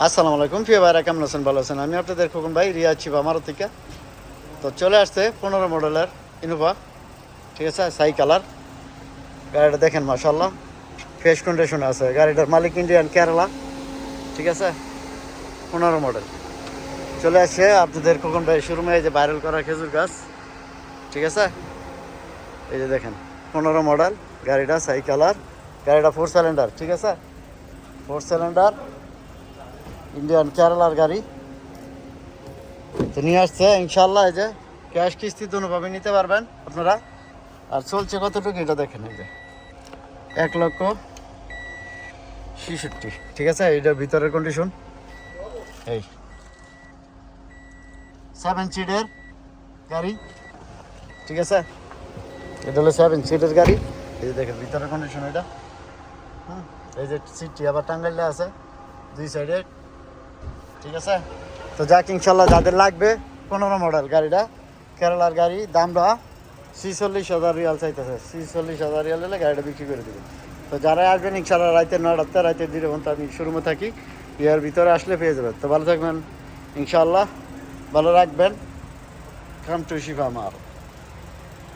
আসসালামু আলাইকুম প্রিয় ভাইরা, কেমন আছেন? ভালো আছেন? আমি আপনাদের খোকন ভাই, রিয়া চিবা মারুতিকা। তো চলে আসছে 15 মডেলের ইনোভা, ঠিক আছে, সাই কালার। গাড়িটা দেখেন, মাশাআল্লাহ ফ্রেশ কন্ডিশনে আছে। গাড়িটার মালিক ইন্ডিয়ান কেরালা, ঠিক আছে। 15 মডেল চলে আসছে আপনাদের খোকন ভাই শোরুমে। এই যে ভাইরাল করা খেজুর গাছ, ঠিক আছে। এই যে দেখেন 15 মডেল গাড়িটা, সাই কালার। গাড়িটা 4 সিলিন্ডার, ঠিক আছে, 4 সিলিন্ডার ইন্ডিয়ান কেরালার গাড়ি। তো নিয়ে আসছে ইনশাল্লাহ। এই যে ক্যাশ কিস্তি দুভাবে নিতে পারবেন আপনারা। আর চলছে কতটুকু এটা দেখেন, এই যে 1,66,000, ঠিক আছে। এইটার ভিতরের কন্ডিশন এই 7 সিটের গাড়ি, ঠিক আছে। এটা হলো 7 সিটের গাড়ি। এই যে দেখেন ভিতরের কন্ডিশন এটা। এই যে সিটটি আবার টাঙ্গাইলে আছে দুই সাইডে, ঠিক আছে। তো যাক ইনশাল্লাহ যাদের লাগবে 15 মডেল গাড়িটা, কেরালার গাড়ি, দামটা 46,000 রিয়াল চাইতেছে। 46,000 রিয়াল হলে গাড়িটা বিক্রি করে দেবেন। তো যারা আসবেন ইনশাল্লাহ রাতে 9টাতে, রাতে 2 ঘন্টা আমি শোরুমে থাকি, ইয়ার ভিতরে আসলে পেয়ে যাবেন। তো ভালো থাকবেন ইনশাল্লাহ, ভালো রাখবেন। কাম টু শিফা মার।